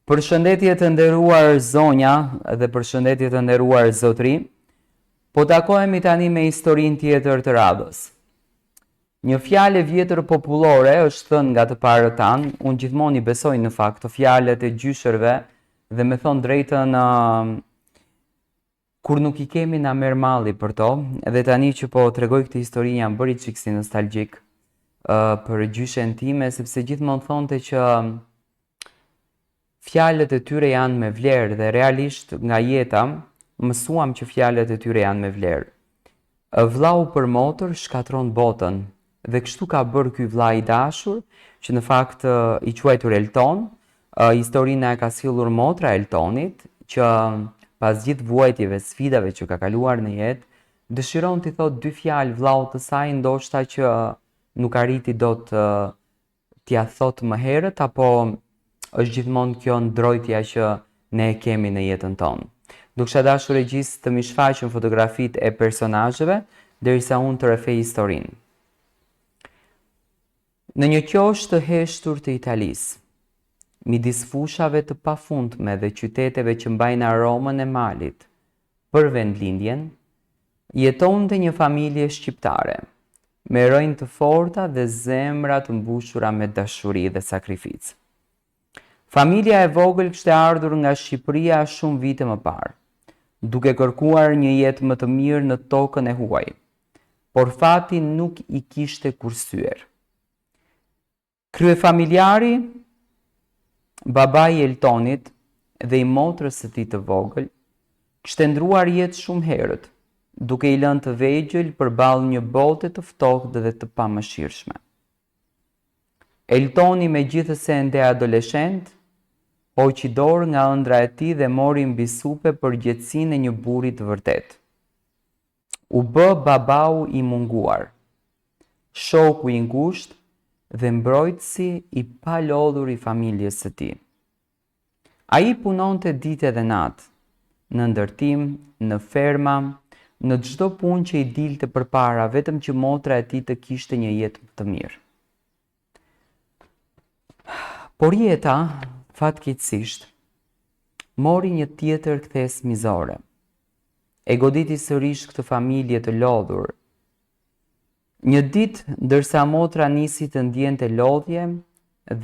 Përshëndetje të nderuar zonja dhe përshëndetje të nderuar zotri, po takohemi tani me historinë tjetër të radhës. Një fjalë vjetër popullore është thënë nga të parët tanë, unë gjithmonë i besoj në fakt të fjalët e gjyshërve dhe me thonë drejtën kur nuk I kemi na merr malli për to, edhe tani që po tregoj këtë histori jam bëri çiksi nostalgjik për gjyshen time, sepse gjithmonë thonte që fjalët e tyre janë me vlerë dhe realisht nga jeta mësuam që fjalët e tyre janë me vlerë. Vllau për motër shkatron botën dhe kështu ka bërë ky vlla I dashur që në fakt I quajtur Elton. Historina e ka sjellur motra Eltonit që pas gjithë vuajtjeve, sfidave që ka kaluar në jetë, dëshiron t'i thot dy fjalë vllaut të saj, ndoshta që nuk arriti dot t'ia thot më herët, apo është gjithmonë kjo ndrojtja që ne e kemi në jetën tonë. Dukesha dashur regjist të mi shfaqen fotografitë e personazheve derisa unë të rrefej historinë. Në një qosht të heshtur të Italisë, midis fushave të pafundme dhe qyteteve që mbajnë aromën e malit për vendlindjen, jetonte një familje shqiptare, me rënjë të forta dhe zemra të mbushura me dashuri dhe sakrificë. Familja e vogël kishte ardhur nga Shqipëria shumë vite më parë, duke kërkuar një jetë më të mirë në tokën e huaj, por fati nuk I kishte kursyer. Kryefamiljari, babai I Eltonit dhe I motrës së tij të vogël, kishte ndruar jetë shumë herët, duke I lënë të vegjël përballë një bote të ftohtë dhe të pamëshirshme. Eltoni megjithëse ende adoleshent, hoqi dorë nga ëndra e tij dhe mori mbi supe për gjatësinë e një burri të vërtet. U bë babau I munguar, shoku I ngushtë dhe mbrojtësi I palodhur I familjes së tij. Ai punonte ditë dhe natë, në ndërtim, në ferma, në çdo punë që I dilte përpara, vetëm që motra e tij të kishte një jetë të mirë. Por jeta, fatkeqësisht, mori një tjetër kthes mizore. E goditi sërish këtë familje të lodhur. Një ditë, ndërsa motra nisi të ndjente lodhje,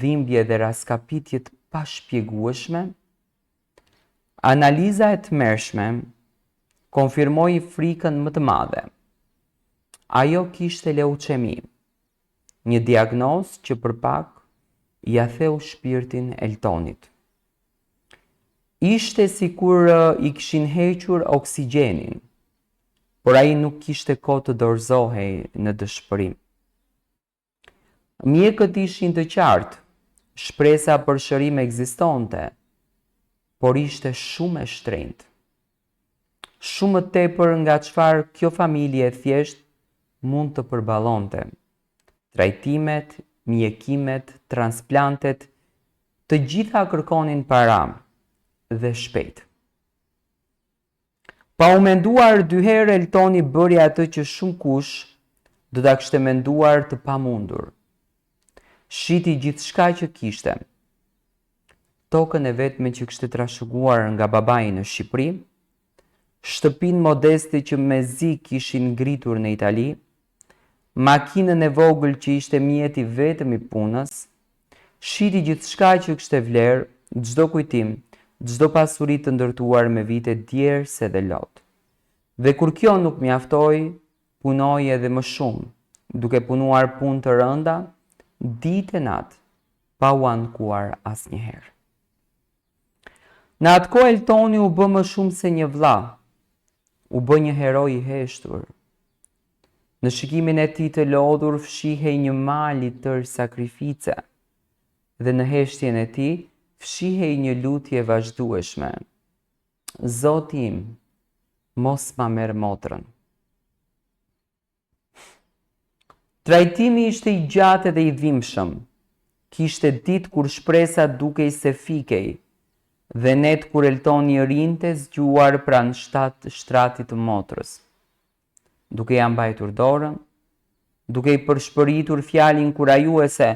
dhimbje dhe raskapitje të pashpjegueshme, analiza e tmerrshme konfirmoi frikën më të madhe. Ajo kishte leuqemi, një diagnozë që për pak ja theu shpirtin Eltonit. Ishte sikur I kishin hequr oksigjenin, por ai nuk kishte kohë të dorëzohej në dëshpërim. Mjekët ishin të qartë, shpresa për shërim ekzistonte, por ishte shumë e shtrenjtë. Shumë më tepër nga çfarë kjo familje thjesht mund të përballonte. Trajtimet, mjekimet, transplantet, të gjitha kërkonin para dhe shpejt. Pa u menduar dy herë Eltoni bëri atë që shumë kush do ta kishte menduar të pamundur. Shiti gjithçka që kishte. Tokën e vetme që kishte trashëguar nga babai në Shqipëri, shtëpinë modeste që mezi kishin ngritur në Itali, makinën e vogël që ishte mjeti vetëm I punës, shiti gjithçka që kishte vlerë, çdo kujtim, çdo pasuri të ndërtuar me vite djerse dhe lot. Dhe kur kjo nuk mjaftoi, punoi edhe më shumë, duke punuar punë të rënda, ditë e natë, pa u ankuar asnjëherë. Në atë kohë Eltoni u bë më shumë se një vlla, u bë një heroi I heshtur. Në shikimin e tij të lodhur fshihej një mal I tërë sakrifice dhe në heshtjen e tij fshihej një lutje vazhdueshme. Zoti im, mos ma merr motrën. Trajtimi ishte I gjatë dhe I dhimbshëm. Kishte ditë kur shpresa dukej se fikej dhe net kur Eltoni rinte zgjuar pranë shtratit të motrës. Duke ja mbajtur dorën, duke I përshpëritur fjalin kurajuese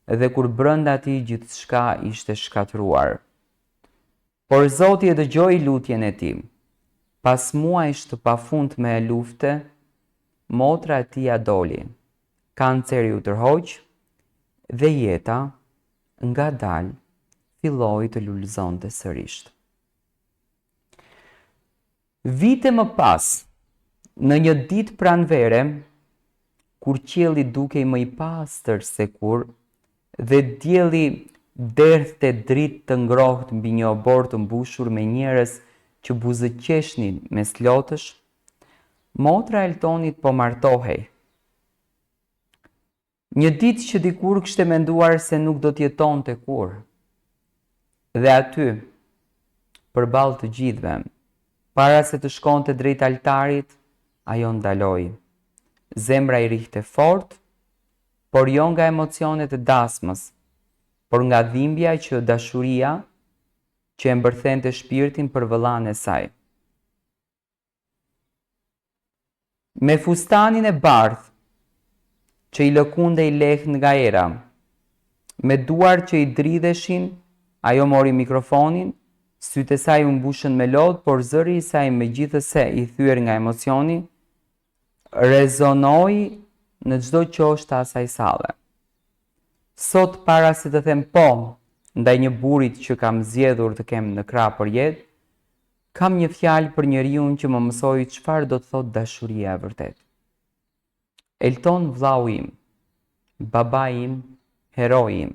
dhe kur brenda tij gjithçka ishte shkatruar. Por Zoti e dëgjoi lutjen e tij. Pas muajsh të pafundme e lufte, motra e tij doli. Kanceri u tërhoq dhe jeta ngadalë filloi të lulëzonte sërish. Vite më pas, në një ditë pranvere, kur qielli dukej më i pastër se kur dhe dielli derdhte dritë të ngrohtë mbi një obor të mbushur me njerëz që buzëqeshnin mes lotësh, motra e Eltonit po martohej. Një ditë që dikur kishte menduar se nuk do t'jetonte kur. Dhe aty, përballë të gjithëve, para se të shkonte drejt altarit, ajo ndaloi. Zemra i rihte fort, por jo nga emocionet e dasmës, por nga dhimbja që dashuria që e mbërthente shpirtin për vëllain e saj. Me fustanin e bardhë që i lëkundej lehtë nga era, me duar që i dridheshin, ajo mori mikrofonin, sytë e saj u mbushën me lodh, por zëri i saj megjithëse i thyer nga emocioni, rezonoi në çdo qoshtë asaj salle. Sot para se të them po ndaj një burrit që kam zgjedhur të kem në krah për jetë, kam një fjalë për njeriu që më mësoi çfarë do të thotë dashuria e vërtetë. Elton, vllau im, baba im, heroi im.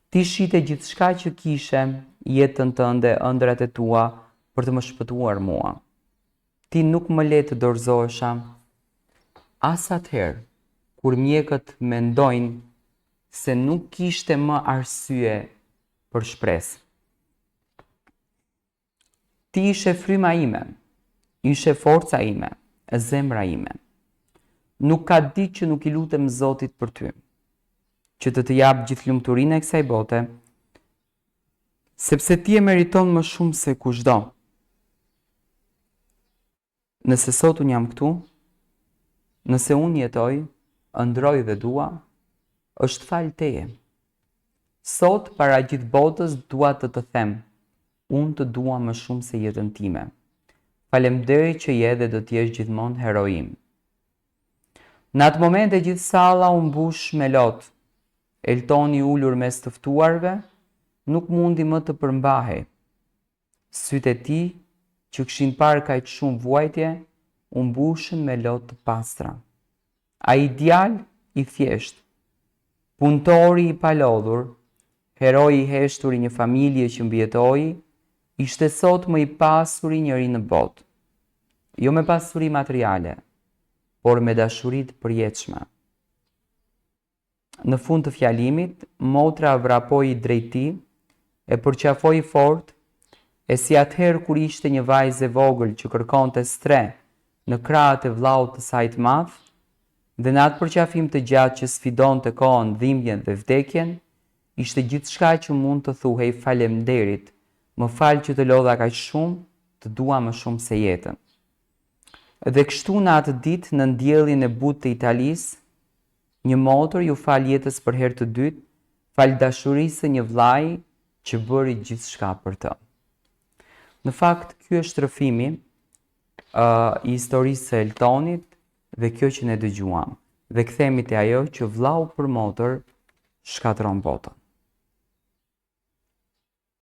Ti shite gjithçka që kishe, jetën tënde, ëndrat e tua për të më shpëtuar mua. Ti nuk më le të dorëzohesha as atëherë kur mjekët mendojnë se nuk kishte më arsye për shpresë. Ti ishe fryma ime, ishe forca ime, zemra ime. Nuk ka ditë që nuk i lutem Zotit për ty, që të jap gjithë lumturinë e kësaj bote, sepse ti e meriton më shumë se kushdo. Nëse sot unë jam këtu, nëse unë jetoj, ëndroj dhe dua, është fal teje. Sot para gjithë botës dua të të them, unë të dua më shumë se jetën time. Faleminderit që je dhe do të jesh gjithmonë heroim. Në atë moment e gjithë salla u mbush me lot. Eltoni ulur mes të ftuarve, nuk mundi më të përmbahej. Sytë e tij, që kishin parë kaq shumë vuajtje, u mbushën me lot të pastra. Ai djalë i thjesht, punëtori i palodhur, heroi i heshtur i një familje që mbijetoi, ishte sot më i pasuri njeri në botë. Jo me pasuri materiale, por me dashuri të përjetshme. Në fund të fjalimit, motra vrapoi drejt tij, e përqafoi fort, e si atëherë kur ishte një vajzë e vogël që kërkonte stre në krahët e vllaut të saj të madh, dhe në atë përqafim të gjatë që sfidonte kohën, dhimbjen dhe vdekjen, ishte gjithçka që mund të thuhej faleminderit, më fal që të lodha kaq shumë, të dua më shumë se jetën. Dhe kështu në atë ditë në ndjelljen e butë të Italisë, një motër ju fal jetës për herë të dytë, fal dashurisë së një vllai që bëri gjithçka për të. Në fakt, ky është rrëfimi i historisë së Eltonit dhe kjo që ne dëgjuam. Dhe kthehemi te ajo që vllau për motër shkatron botën.